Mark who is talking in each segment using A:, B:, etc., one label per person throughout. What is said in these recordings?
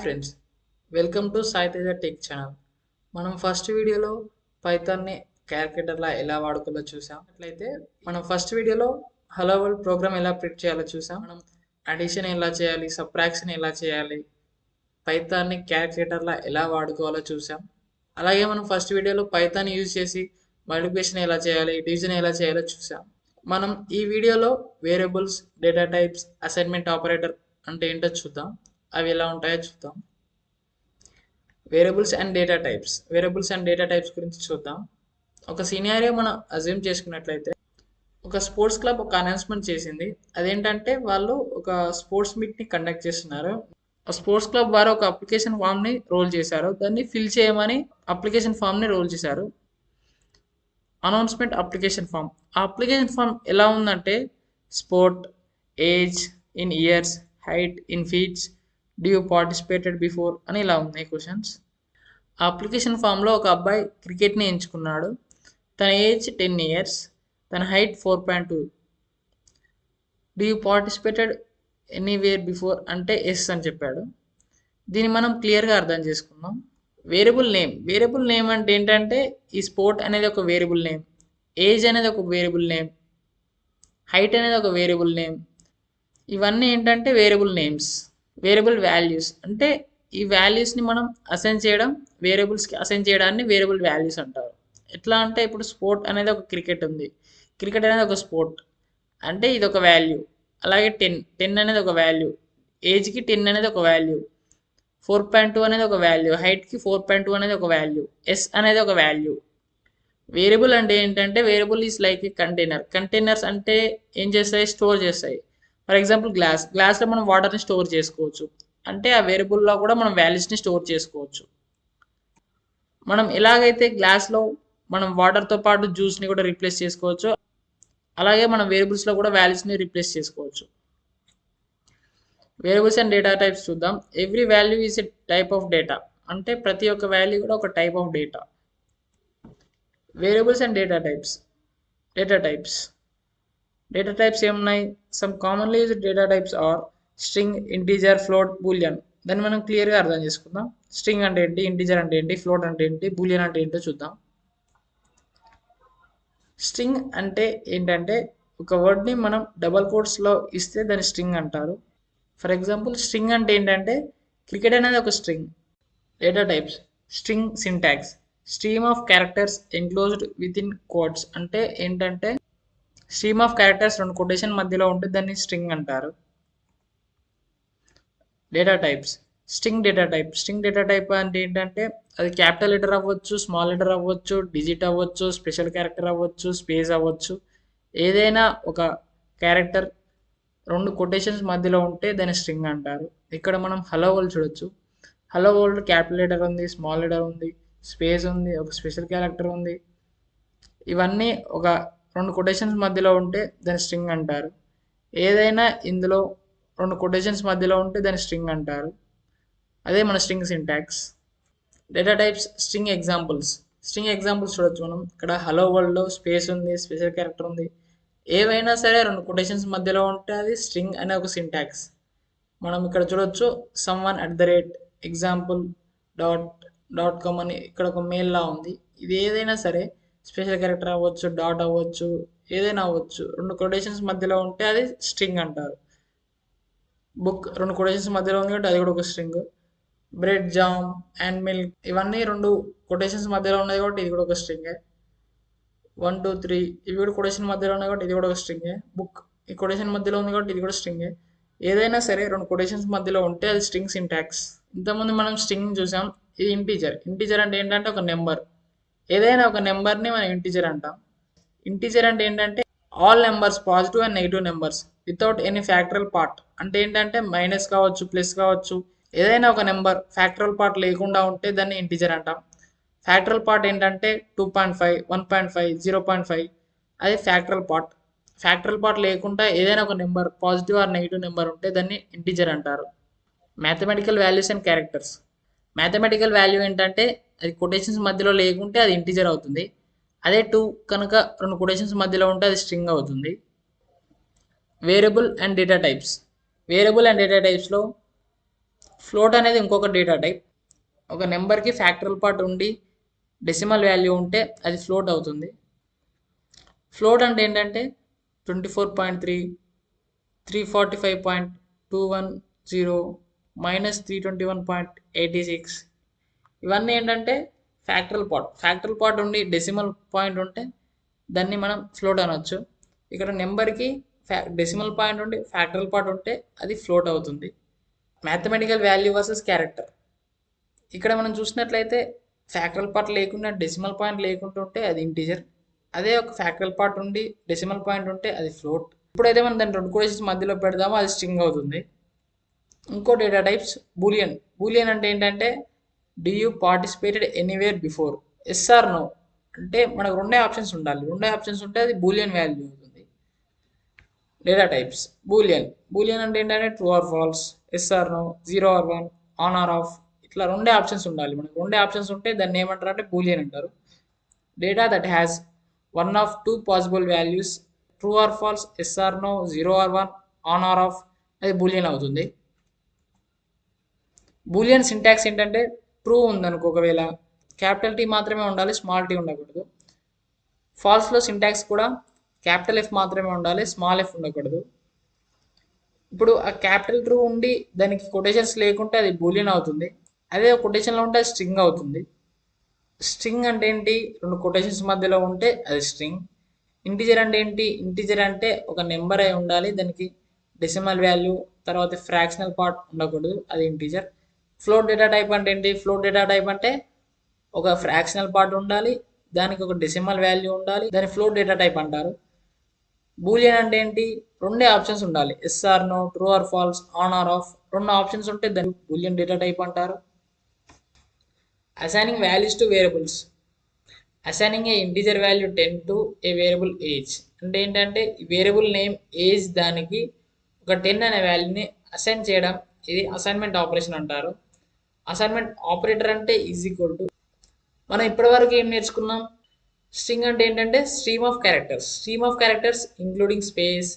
A: Friends, welcome to Sai Teja tech channel. మనం first వీడియోలో పైథాన్ని క్యాల్కులేటర్లా ఎలా వాడుకోవాలో చూసాం. అట్లయితే మనం ఫస్ట్ వీడియోలో హలో వరల్డ్ ప్రోగ్రామ్ ఎలా ప్రింట్ చేయాలో చూసాం. మనం అడిషన్ ఎలా చేయాలి, సబ్ట్రాక్షన్ ఎలా చేయాలి, పైథాన్ని క్యాల్కులేటర్లా ఎలా వాడుకోవాలో చూసాం. అలాగే మనం ఫస్ట్ వీడియోలో పైథాన్ యూజ్ చేసి మల్టిప్లికేషన్ ఎలా చేయాలి, డివిజన్ ఎలా చేయాలో చూసాం. మనం ఈ వీడియోలో variables, data types, assignment operator అంటే ఏంటో చూద్దాం. అవి ఎలా ఉంటాయో చూద్దాం. వేరియబుల్స్ అండ్ డేటా టైప్స్ గురించి చూద్దాం. ఒక సినారియో మనం అజ్యూమ్ చేసుకున్నట్లయితే, ఒక స్పోర్ట్స్ క్లబ్ ఒక అనౌన్స్మెంట్ చేసింది. అదేంటంటే వాళ్ళు ఒక స్పోర్ట్స్ మీట్ని కండక్ట్ చేస్తున్నారు. ఆ స్పోర్ట్స్ క్లబ్ వారు ఒక అప్లికేషన్ ఫామ్ని రోల్ చేశారు. దాన్ని ఫిల్ చేయమని అప్లికేషన్ ఫామ్ని రోల్ చేశారు. Announcement application form. ఆ అప్లికేషన్ ఫామ్ ఎలా ఉందంటే, sport, age in years, height in feets, do you participated before అని ఇలా ఉన్నాయి క్వశ్చన్స్. ఆ అప్లికేషన్ ఫామ్లో ఒక అబ్బాయి క్రికెట్ని ఎంచుకున్నాడు. తన ఏజ్ 10 ఇయర్స్, తన height 4.2. Do you participated anywhere before అంటే ఎస్ అని చెప్పాడు. దీన్ని మనం క్లియర్గా అర్థం చేసుకుందాం. వేరియబుల్ నేమ్ అంటే ఏంటంటే, ఈ స్పోర్ట్ అనేది ఒక వేరియబుల్ నేమ్, ఏజ్ అనేది ఒక వేరియబుల్ నేమ్, హైట్ అనేది ఒక వేరియబుల్ నేమ్. ఇవన్నీ ఏంటంటే వేరియబుల్ నేమ్స్. వేరియబుల్ వాల్యూస్ అంటే ఈ వాల్యూస్ని మనం అసైన్ చేయడం, వేరియబుల్స్కి అసైన్ చేయడాన్ని వేరియబుల్ వాల్యూస్ అంటారు. ఎట్లా అంటే, ఇప్పుడు స్పోర్ట్ అనేది ఒక క్రికెట్ ఉంది. క్రికెట్ అనేది ఒక స్పోర్ట్ అంటే ఇది ఒక వాల్యూ. అలాగే 10 అనేది ఒక వాల్యూ, ఏజ్కి 10 అనేది ఒక వాల్యూ, 4.2 అనేది ఒక వాల్యూ, హైట్కి 4.2 అనేది ఒక వాల్యూ, ఎస్ అనేది ఒక వాల్యూ. వేరియబుల్ అంటే ఏంటంటే, variable is like A containers అంటే ఏం చేస్తాయి, స్టోర్ చేస్తాయి. ఫర్ ఎగ్జాంపుల్ గ్లాస్లో మనం వాటర్ని స్టోర్ చేసుకోవచ్చు. అంటే ఆ వేరియబుల్లో కూడా మనం వాల్యూస్ని స్టోర్ చేసుకోవచ్చు. మనం ఎలాగైతే గ్లాస్లో మనం వాటర్తో పాటు జ్యూస్ని కూడా రీప్లేస్ చేసుకోవచ్చు, అలాగే మనం వేరియబుల్స్లో కూడా వాల్యూస్ని రీప్లేస్ చేసుకోవచ్చు. వేరియబుల్స్ అండ్ డేటా టైప్స్ చూద్దాం. Every value is a type of data అంటే ప్రతి ఒక్క వాల్యూ కూడా ఒక type of data. Variables and data types ఏమున్నాయి? Some commonly used data types are string, integer, float, boolean. దాన్ని మనం క్లియర్గా అర్థం చేసుకుందాం. స్ట్రింగ్ అంటే ఏంటి, ఇంటీజర్ అంటే ఏంటి, ఫ్లోట్ అంటే ఏంటి, బూలియన్ అంటే ఏంటో చూద్దాం. స్ట్రింగ్ అంటే ఏంటంటే, ఒక వర్డ్ని మనం డబల్ కోట్స్లో ఇస్తే దాన్ని స్ట్రింగ్ అంటారు. ఫర్ ఎగ్జాంపుల్, స్ట్రింగ్ అంటే ఏంటంటే, క్రికెట్ అనేది ఒక string. Data types. String syntax, stream of characters enclosed within quotes అంటే ఏంటంటే, స్ట్రీమ్ ఆఫ్ క్యారెక్టర్స్ 2 కొటేషన్ మధ్యలో ఉంటే దాన్ని స్ట్రింగ్ అంటారు. Data types. String data type అంటే ఏంటంటే, అది క్యాపిటల్ లెటర్ అవ్వచ్చు, స్మాల్ లెటర్ అవ్వచ్చు, డిజిట్ అవ్వచ్చు, స్పెషల్ క్యారెక్టర్ అవ్వచ్చు, స్పేస్ అవ్వచ్చు. ఏదైనా ఒక క్యారెక్టర్ 2 కొటేషన్స్ మధ్యలో ఉంటే దాన్ని స్ట్రింగ్ అంటారు. ఇక్కడ మనం హలో వరల్డ్ చూడొచ్చు. హలో వరల్డ్ క్యాపిటల్ లెటర్ ఉంది, స్మాల్ లెటర్ ఉంది, స్పేస్ ఉంది, ఒక స్పెషల్ క్యారెక్టర్ ఉంది. ఇవన్నీ ఒక 2 కొటేషన్స్ మధ్యలో ఉంటే దాన్ని స్ట్రింగ్ అంటారు. ఏదైనా ఇందులో 2 కొటేషన్స్ మధ్యలో ఉంటే దాన్ని స్ట్రింగ్ అంటారు. అదే మన string syntax. Data types. String examples చూడొచ్చు మనం. ఇక్కడ హలో వరల్డ్లో స్పేస్ ఉంది, స్పెషల్ క్యారెక్టర్ ఉంది. ఏవైనా సరే 2 కొటేషన్స్ మధ్యలో ఉంటే అది స్ట్రింగ్ అనే ఒక సింటాక్స్. మనం ఇక్కడ చూడొచ్చు, someone @example డాట్ కామ్ అని ఇక్కడ ఒక మెయిల్ లా ఉంది. ఇది ఏదైనా సరే స్పెషల్ క్యారెక్టర్ అవ్వచ్చు, డాట్ అవ్వచ్చు, ఏదైనా అవ్వచ్చు. 2 కొటేషన్స్ మధ్యలో ఉంటే అది స్ట్రింగ్ అంటారు. బుక్ 2 కొటేషన్స్ మధ్యలో ఉంది కాబట్టి అది కూడా ఒక string. Bread, jam and milk ఇవన్నీ 2 కొటేషన్స్ మధ్యలో ఉన్నాయి కాబట్టి ఇది కూడా ఒక స్ట్రింగే. 1 2 3 ఇవి కూడా కొటేషన్ మధ్యలో ఉన్నాయి కాబట్టి ఇది కూడా ఒక స్ట్రింగే. బుక్ ఈ కొటేషన్ మధ్యలో ఉంది కాబట్టి ఇది కూడా స్ట్రింగే. ఏదైనా సరే 2 కొటేషన్స్ మధ్యలో ఉంటే అది స్ట్రింగ్ సింటాక్స్. ఇంతకుముందు మనం స్ట్రింగ్ చూసాం. ఇది ఇంటీజర్ అంటే ఏంటంటే ఒక నెంబర్. ఏదైనా ఒక నెంబర్ని మనం ఇంటీజర్ అంటాం. ఇంటీజర్ అంటే ఏంటంటే, all numbers, positive and negative numbers without any fractional part. అంటే ఏంటంటే మైనస్ కావచ్చు, ప్లస్ కావచ్చు. ఏదైనా ఒక నెంబర్ ఫ్యాక్టరల్ పార్ట్ లేకుండా ఉంటే దాన్ని ఇంటీజర్ అంటాం. ఫ్యాక్టరల్ పార్ట్ ఏంటంటే 2.5, 1.5, 0.5 అది ఫ్యాక్టరల్ పార్ట్. ఫ్యాక్టరల్ పార్ట్ లేకుండా ఏదైనా ఒక number positive or negative number ఉంటే దాన్ని ఇంటీజర్ అంటారు. Mathematical values and characters. Mathematical value ఏంటంటే, అది కొటేషన్స్ మధ్యలో లేకుంటే అది ఇంటీజర్ అవుతుంది. అదే 2 కనుక 2 కొటేషన్స్ మధ్యలో ఉంటే అది స్ట్రింగ్ అవుతుంది. వేరియబుల్ అండ్ డేటా టైప్స్లో ఫ్లోట్ అనేది ఇంకొక డేటా టైప్. ఒక నెంబర్కి ఫ్యాక్టరల్ పార్ట్ ఉండి డెసిమల్ వాల్యూ ఉంటే అది ఫ్లోట్ అవుతుంది. ఫ్లోట్ అంటే ఏంటంటే 24.3, 345.210 -321.86 ఇవన్నీ ఏంటంటే ఫ్యాక్టరల్ పార్ట్ ఉండి డెసిమల్ పాయింట్ ఉంటే దాన్ని మనం ఫ్లోట్ అనొచ్చు. ఇక్కడ నెంబర్కి డెసిమల్ పాయింట్ ఉండి ఫ్యాక్టరల్ పార్ట్ ఉంటే అది ఫ్లోట్ అవుతుంది. Mathematical value versus character. ఇక్కడ మనం చూసినట్లయితే ఫ్యాక్టరల్ పార్ట్ లేకుండా డెసిమల్ పాయింట్ లేకుండా ఉంటే అది ఇంటీజర్. అదే ఒక ఫ్యాక్టరల్ పార్ట్ ఉండి డెసిమల్ పాయింట్ ఉంటే అది ఫ్లోట్. ఇప్పుడైతే మనం దాన్ని రెండు కొటేషన్స్ మధ్యలో పెడదామో అది స్ట్రింగ్ అవుతుంది. ఇంకో డేటా టైప్స్ బూలియన్ అంటే ఏంటంటే do you participated anywhere before, yes or no అంటే మనకు రెండే ఆప్షన్స్ ఉండాలి. రెండే ఆప్షన్స్ ఉంటే అది బూలియన్ వాల్యూ అవుతుంది. డేటా టైప్స్ బూలియన్ అంటే ఏంటంటే true or false, yes or no, 0 or 1, on or off, ఇట్లా రెండే ఆప్షన్స్ ఉండాలి. మనకు రెండే ఆప్షన్స్ ఉంటే దాన్ని ఏమంటారు అంటే బూలియన్ అంటారు. Data that has one of two possible values, true or false, yes or no, 0 or 1, on or off, అది బూలియన్ అవుతుంది. బూలియన్ సింటాక్స్ ఏంటంటే ట్రూ ఉందనుకో ఒకవేళ క్యాపిటల్ టీ మాత్రమే ఉండాలి, స్మాల్ టీ ఉండకూడదు. ఫాల్స్లో సింటాక్స్ కూడా క్యాపిటల్ ఎఫ్ మాత్రమే ఉండాలి, స్మాల్ ఎఫ్ ఉండకూడదు. ఇప్పుడు ఆ క్యాపిటల్ ట్రూ ఉండి దానికి కొటేషన్స్ లేకుంటే అది బూలియన్ అవుతుంది. అదే కొటేషన్లో ఉంటే అది స్ట్రింగ్ అవుతుంది. స్ట్రింగ్ అంటే ఏంటి? రెండు కొటేషన్స్ మధ్యలో ఉంటే అది స్ట్రింగ్. ఇంటీజర్ అంటే ఏంటి? ఇంటీజర్ అంటే ఒక నెంబర్ అయి ఉండాలి, దానికి డెసిమల్ వాల్యూ తర్వాత ఫ్రాక్షనల్ పార్ట్ ఉండకూడదు, అది ఇంటీజర్. ఫ్లోట్ డేటా టైప్ అంటే ఏంటి? ఫ్లోట్ డేటా టైప్ అంటే ఒక ఫ్రాక్షనల్ పార్ట్ ఉండాలి, దానికి ఒక డెసిమల్ వాల్యూ ఉండాలి, దాని ఫ్లోట్ డేటా టైప్ అంటారు. బూలియన్ అంటే ఏంటి? రెండే ఆప్షన్స్ ఉండాలి, yes or no, true or false, on or off. రెండు ఆప్షన్స్ ఉంటే దాన్ని బూలియన్ డేటా టైప్ అంటారు. Assigning values to variables. Assigning a integer value 10 to a variable age అంటే ఏంటంటే వేరియబుల్ నేమ్ ఏజ్ దానికి ఒక 10 అనే వాల్యూని అసైన్ చేయడం, ఇది అసైన్మెంట్ ఆపరేషన్ అంటారు. అసైన్మెంట్ ఆపరేటర్ అంటే ఈజ్ ఈక్వల్ టు, మనం ఇప్పటివరకు ఏం నేర్చుకున్నాం? స్ట్రింగ్ అంటే ఏంటంటే stream of characters including space,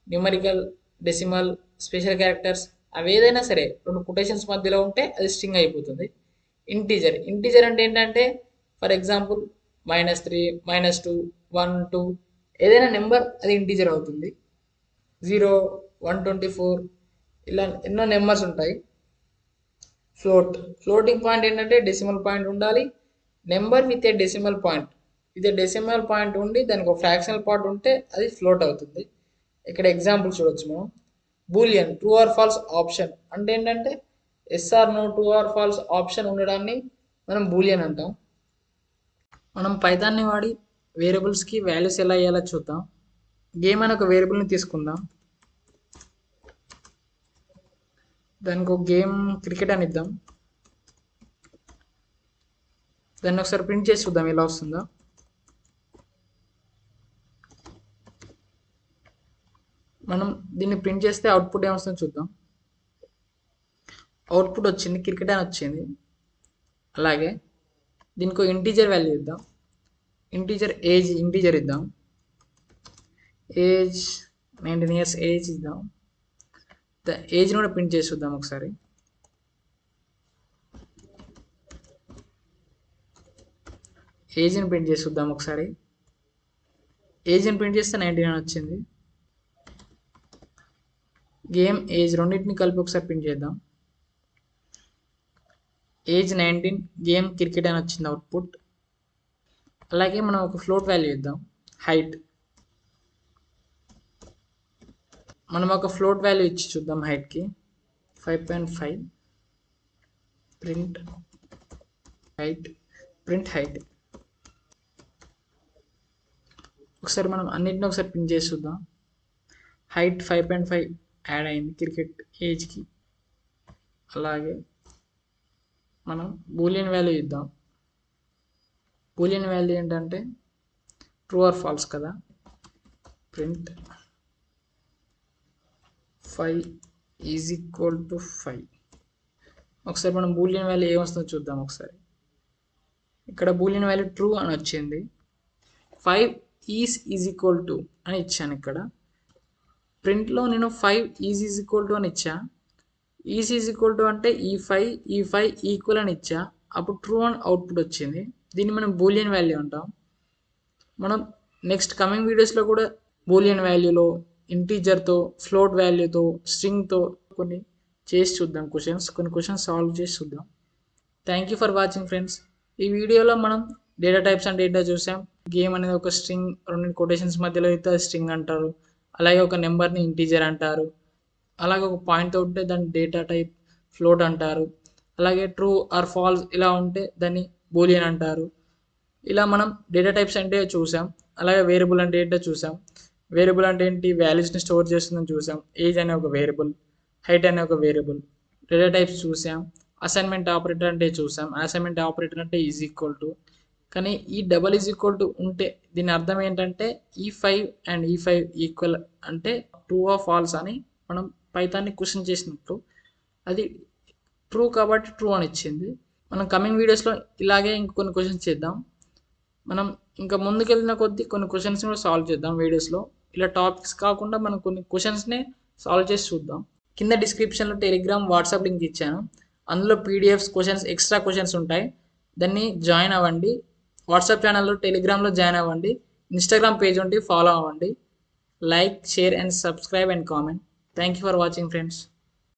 A: numerical, decimal, special characters, అవి ఏదైనా సరే రెండు కొటేషన్స్ మధ్యలో ఉంటే అది స్ట్రింగ్ అయిపోతుంది. ఇంటీజర్ అంటే ఏంటంటే ఫర్ ఎగ్జాంపుల్ -3, -2, 1, 2 ఏదైనా నెంబర్ అది ఇంటీజర్ అవుతుంది. 0, 124 ఇలా ఎన్నో నెంబర్స్ ఉంటాయి. ఫ్లోటింగ్ పాయింట్ ఏంటంటే డెసిమల్ పాయింట్ ఉండాలి, number with a decimal point, ఇది డెసిమల్ పాయింట్ ఉండి దానికి ఒక ఫ్రాక్షనల్ పార్ట్ ఉంటే అది ఫ్లోట్ అవుతుంది. ఇక్కడ ఎగ్జాంపుల్ చూడొచ్చు మనం. Boolean true or false option అంటే ఏంటంటే yes or no, true or false option ఉండడాన్ని మనం బూలియన్ అంటాం. మనం పైథాన్ని వాడి వేరియబుల్స్కి వాల్యూస్ ఎలా ఇవ్వాలో చూద్దాం. గేమ్ అని ఒక వేరియబుల్ని తీసుకుందాం, దానికి ఒక గేమ్ క్రికెట్ అని ఇద్దాం. దాన్ని ఒకసారి ప్రింట్ చేసి చూద్దాం ఎలా వస్తుందో. మనం దీన్ని ప్రింట్ చేస్తే అవుట్పుట్ ఏమొస్తుందో చూద్దాం. అవుట్పుట్ వచ్చింది, క్రికెట్ అని వచ్చింది. అలాగే దీనికి ఇంటీజర్ వాల్యూ ఇద్దాం, ఏజ్ ఇంటీజర్ ఇద్దాం, ఏజ్ 19 years ఏజ్ ఇద్దాం. ఏజ్ని కూడా ప్రింట్ చేసి చూద్దాం ఒకసారి. ఏజ్ని ప్రింట్ చేసి చూద్దాం ఒకసారి. ఏజ్ని ప్రింట్ చేస్తే 19 వచ్చింది. గేమ్ ఏజ్ రెండింటిని కలిపి ఒకసారి ప్రింట్ చేద్దాం. ఏజ్ 19, గేమ్ క్రికెట్ అని వచ్చింది అవుట్పుట్. అలాగే మనం ఒక ఫ్లోట్ వాల్యూ ఇద్దాం, హైట్. మనం ఒక ఫ్లోట్ వాల్యూ ఇచ్చి చూద్దాం హైట్కి, 5.5. Print height. ఒకసారి మనం అన్నింటిని ఒకసారి ప్రింట్ చేసి చూద్దాం. హైట్ 5.5 యాడ్ అయింది క్రికెట్ ఏజ్కి. అలాగే మనం బూలియన్ వాల్యూ ఇద్దాం. బూలియన్ వాల్యూ ఏంటంటే ట్రూ ఆర్ ఫాల్స్ కదా. Print 5 is equal to 5. ఒకసారి మనం బూలియన్ వాల్యూ ఏమొస్తుందో చూద్దాం ఒకసారి. ఇక్కడ బూలియన్ వాల్యూ ట్రూ అని వచ్చింది. 5 ఈజ్ ఈక్వల్ టు అని ఇచ్చాను. ఇక్కడ ప్రింట్లో నేను 5 ఈజ్ ఈక్వల్ టు అని ఇచ్చా. ఈసీ ఈజ్ ఈక్వల్ టు అంటే ఈ ఫైవ్ ఈక్వల్ అని ఇచ్చా, అప్పుడు ట్రూ అని అవుట్పుట్ వచ్చింది. దీన్ని మనం బూలియన్ వాల్యూ అంటాం. మనం నెక్స్ట్ కమింగ్ వీడియోస్లో కూడా బూలియన్ వాల్యూలో, ఇంటీజర్తో, ఫ్లోట్ వాల్యూతో, స్ట్రింగ్తో కొన్ని చేసి చూద్దాం. కొన్ని క్వశ్చన్స్ సాల్వ్ చేసి చూద్దాం. Thank you for watching friends. ఈ వీడియోలో మనం డేటా టైప్స్ అండ్ డేటా చూసాం. గేమ్ అనేది ఒక స్ట్రింగ్, రెండు కొటేషన్స్ మధ్యలో అయితే స్ట్రింగ్ అంటారు. అలాగే ఒక నెంబర్ని ఇంటీజర్ అంటారు. అలాగే ఒక పాయింట్ ఉంటే దాన్ని డేటా టైప్ ఫ్లోట్ అంటారు. అలాగే ట్రూ ఆర్ ఫాల్స్ ఇలా ఉంటే దాన్ని బూలియన్ అంటారు. ఇలా మనం డేటా టైప్స్ అంటే చూసాం. అలాగే వేరియబుల్ అంటే ఏంటో చూసాం. వేరియబుల్ అంటే ఏంటి, వాల్యూస్ని స్టోర్ చేస్తుందని చూసాం. ఏజ్ అనే ఒక వేరియబుల్, హైట్ అనే ఒక వేరియబుల్. డేటా టైప్స్ చూసాం. అసైన్మెంట్ ఆపరేటర్ అంటే చూసాం. అసైన్మెంట్ ఆపరేటర్ అంటే ఈజ్ ఈక్వల్ టు, కానీ ఈ డబల్ ఈజ్ ఈక్వల్ టు ఉంటే దీని అర్థం ఏంటంటే ఈ5 అండ్ ఈ5 ఈక్వల్ అంటే ట్రూ ఆర్ ఫాల్స్ అని మనం పైథాన్ని క్వశ్చన్ చేసినప్పుడు అది ట్రూ కాబట్టి ట్రూ అని ఇచ్చింది. మనం కమింగ్ వీడియోస్లో ఇలాగే ఇంకొన్ని క్వశ్చన్స్ చేద్దాం. మనం ఇంకా ముందుకెళ్ళిన కొద్దీ కొన్ని క్వశ్చన్స్ కూడా సాల్వ్ చేద్దాం వీడియోస్లో. ఇలా టాపిక్స్ కాకుండా మనం కొన్ని క్వశ్చన్స్నే సాల్వ్ చేసి చూద్దాం. కింద డిస్క్రిప్షన్లో టెలిగ్రామ్, వాట్సాప్ లింక్ ఇచ్చాను. అందులో పీడిఎఫ్స్, క్వశ్చన్స్, ఎక్స్ట్రా క్వశ్చన్స్ ఉంటాయి. దాన్ని జాయిన్ అవ్వండి. వాట్సాప్ ఛానల్లో, టెలిగ్రామ్లో జాయిన్ అవ్వండి. ఇన్స్టాగ్రామ్ పేజ్ ఉంటే ఫాలో అవ్వండి. Like, share and subscribe and comment. Thank you for watching friends.